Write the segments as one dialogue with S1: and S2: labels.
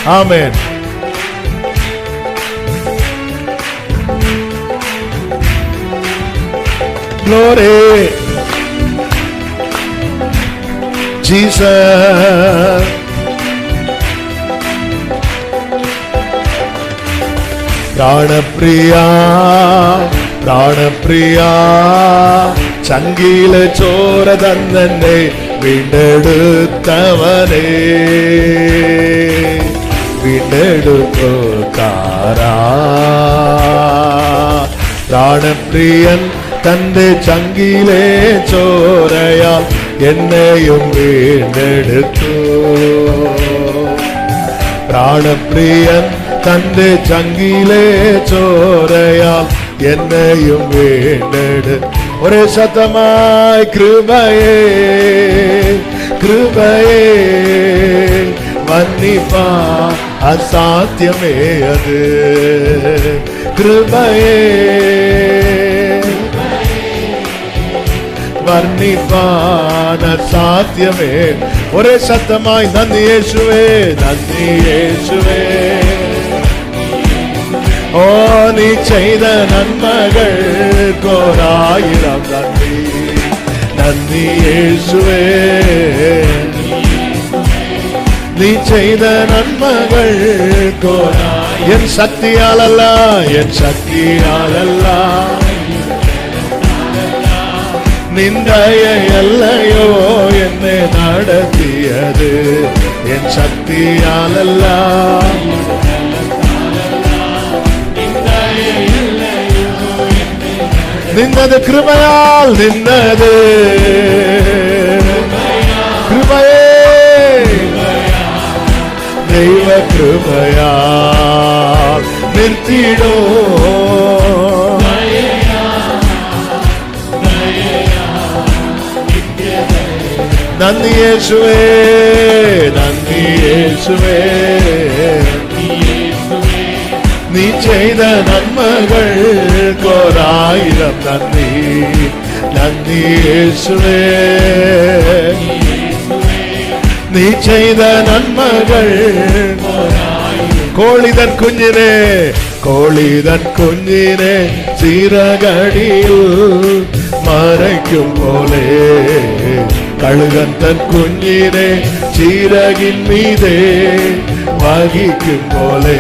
S1: ஆமென். Glory Jesus. பிராணப்பிரியா பிராணப்பிரியா சங்கில சோர தந்தனை வீண்டெடுத்தவனே வீண்டெடுக்காரா பிராணப்பிரியன் தந்தை சங்கிலே சோரையால் என்னையும் வீண்டெடுத்தோ பிராணப்பிரியன் தந்தை சங்கிலே சோரையால் என்னையும் வீண்டெடு ஒரே சத்தமாய் கிருபையே கிருபையே மன்னிப்பா அசாத்தியமே அது கிருபையே வர்ணிப்பான சாத்தியமே ஒரே சத்தமாய் நன்றி இயேசுவே நன்றி இயேசுவே ஓ நீ செய்த நன்மைகள் கோராயிரம் நன்றி நன்றி இயேசுவே நீ செய்த நன்மைகள் கோரா என் சக்தியால் அல்ல என் சக்தியால் அல்ல நிந்தைய எல்லையோ என்னை நடத்தியது என் சக்தியால் அல்ல நின்னது கிருபையால் நின்னது கிருபையே தெய்வ கிருபையால் நிறுத்திடோ நன்றி இயேசுவே நன்றி இயேசுவே நீ செய்த நன்மைகள் கோராயிரம் நன்றி நன்றி இயேசுவே நீ செய்த நன்மைகள் கோழிதன் குஞ்சினே கோழிதன் குஞ்சினே சீரகடியில் மறைக்கும் போலே கழுகன் தன் குஞ்சினே சீரகின் மீதே வகிக்கும் போலே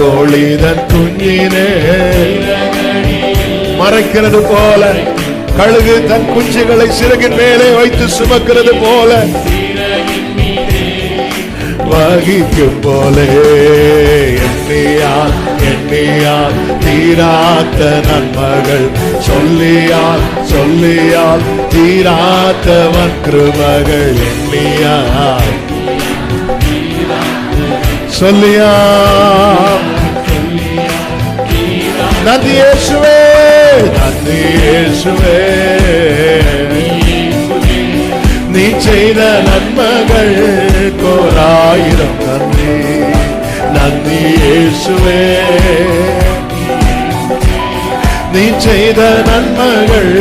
S1: கோழிதன் குஞ்சினே மறைக்கிறது போல கழுகு தன் குஞ்சுகளை சிறகின் மேலே வைத்து சுமக்கிறது போல வகிக்கும் போலே எண்ணியால் எண்ணியால் தீராத்த நன்மகள் சொல்லியால் சொல்லியால் தீராத்தவன் கிருபைகள் எண்ணியால் சொல்லியால் நன்றி இயேசுவே நன்றி இயேசுவே நீ செய்த நன்மைகள் கோராயிரம் நன்றி நன்றி இயேசுவே நீ செய்த நன்மைகள்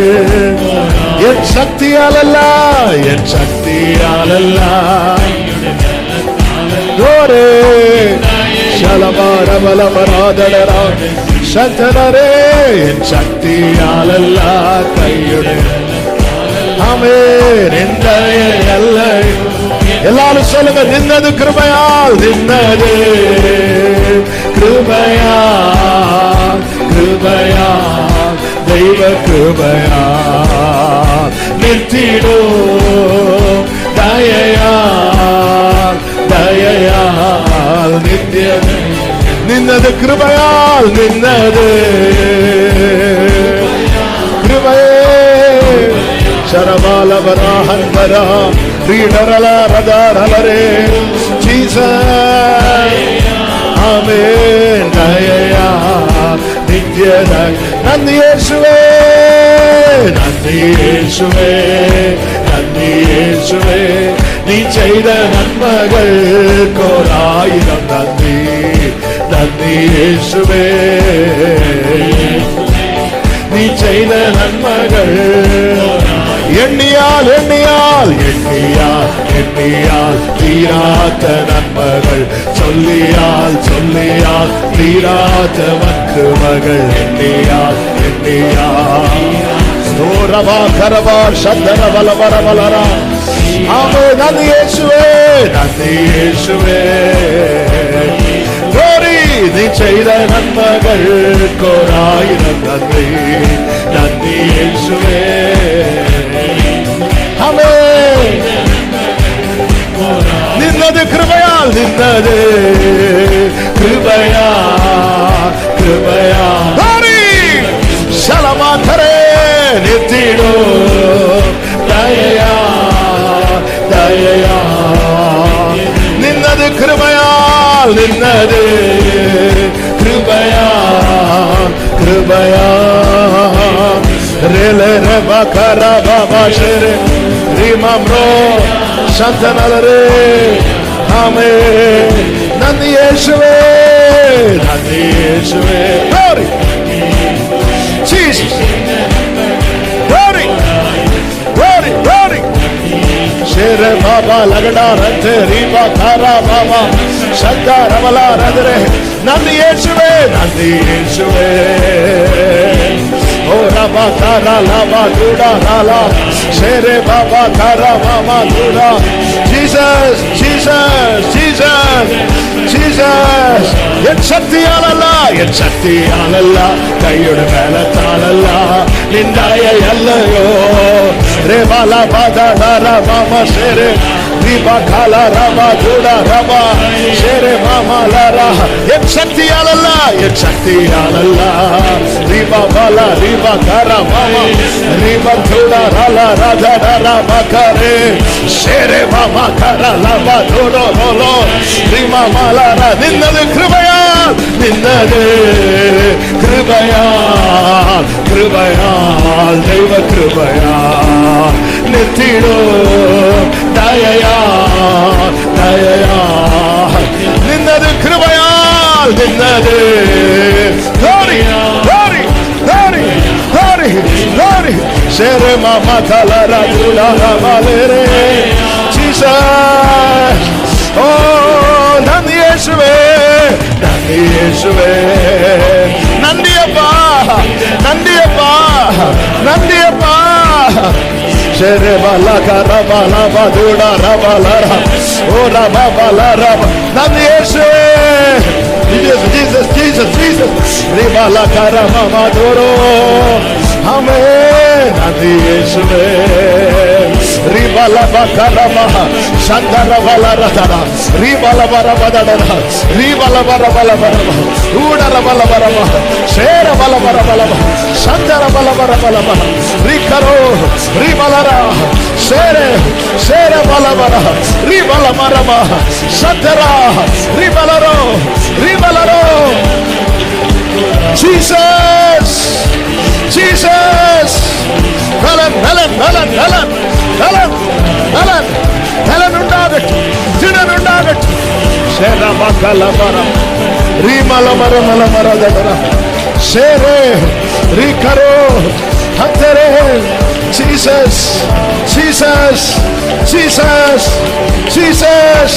S1: என் சக்தியால் அல்ல என் சக்தியால் அல்ல கோரே ஷலபாரபலபராதடரா சந்தனரே என் சக்தியால் அல்ல கையுடைய ஆமென் எந்தைய எல்லை எல்லாரும் சொல்லுங்க நின்னது கிருபையால் நின்னது கிருபையால் கிருபையால் தெய்வ கிருபையால் நிறுத்திடோ தயையால் தயையால் நித்திய நின்னது கிருபையால் நின்னது கிருபையே சரபாலவராஹந்தரா ரீடரலரதரலரே ஜீசஸ் ஆமென் தயையா நித்தியத நன்றி இயேசுவே நன்றி இயேசுவே நன்றி இயேசுவே நீ செய்த நன்மைகள் கோராயிரம் நன்றி நன்றி இயேசுவே நீ செய்த நன்மைகள் எண்ணியால் எண்ணியால் எண்ணியால் எண்ணியால் தீராத நன்மகள், சொல்லியால் சொல்லியால் தீராத கிருபைகள், எண்ணியால் எண்ணியால். ரவா கரவா சந்தன வல வர வலரா. ஆமே, நன்றி இயேசுவே, நன்றி இயேசுவே. கோரி நீ செய்த நன்மகள் கோராயிரம் நன்றி, நன்றி இயேசுவே. ஆமே, நின்னது கிருபையால், நின்னது கிருபையா கிருபையா. கோரி சலமாத்தரே நித்திடோ தயையா தயையா. நின்னது கிருபையால், நின்னது கிருபையா கிருபையா. ரேலே ரபா கரா பாபா ஷேரே ரீமாம்ரோ சந்தனலரே. ஆமே, நன்றி இயேசுவே, நன்றி இயேசுவே. glory Jesus, glory glory glory. ஷேரே Baba லகடா ரத்தே ரீபா காரா பாபா சந்தா ரமலா ரதரே. நன்றி இயேசுவே, நன்றி இயேசுவே. ஓ ரபா காரா லாபா தூடா ராலா ஷேரே பாபா காரா மாமா தூடா. Jesus Jesus Jesus Jesus. என் சக்தியால் அல்ல, என் சக்தியால் அல்ல, கையோடு மேலத்தால் அல்ல, நின்றாய அல்லையோ. ரேபாலா பாதா தாரா மாமா ஷேரே ரீபா காலா ரபா தூடா ரபா ஷேரே மாமா லாரா. என் சக்தியால் அல்ல, என் சக்தியால் அல்ல, ரீபா பாலா ரீபா காரா மாமா ரீபா தூடா ராலா ராஜா ராரா மகாரே ஷேரே மாமா காரா லபா தூடோ ரோலோ ரீமா மாலாரா. நின்னது கிருபையால், நின்னது கிருபையால் கிருபையால் தெய்வ கிருபையால். நித்திடோ தயையா தயையா. நின்னது கிருபையால், நின்னது. glory glory glory glory glory. ஷேரே மாமா தலரா துலா ரமலேரே. ஜீசஸ். ஓ நன்றி இயேசுவே, நன்றி இயேசுவே. நன்றியப்பா நன்றியப்பா நன்றியப்பா. ஷேரே பாலா கரா பாலா பாதுடா ரபாலரா ஓ ரபா பாலரா. நன்றி இயேசுவே. Jesus Jesus Jesus Jesus. ரிபாலா கரா மாமா தோரோ. ஆமென், நன்றி இயேசுவே. ரிபாலா பகரமா சந்தர வலரதரா ரிபாலா வரபதடரா ரிபாலா வரபலபரமா ஊடர வலபரமா ஷேர வலபரபலமா சந்தர வலபரபலமா ரிகரோ ரிபாலரா ஷேரே ஷேர வலபரா ரிபாலா மரமா சந்தரா ரிபாலரோ ரிபாலரோ. Jesus Jesus. Helen Helen Helen Helen Helen Helen Helen ഉണ്ടാകട്ടെ, ദിനം ഉണ്ടാകട്ടെ. Shera മകലമര റീമലമര മലമരദര ഷേരേ റികരോ ഹതരേ. Jesus Jesus Jesus Jesus.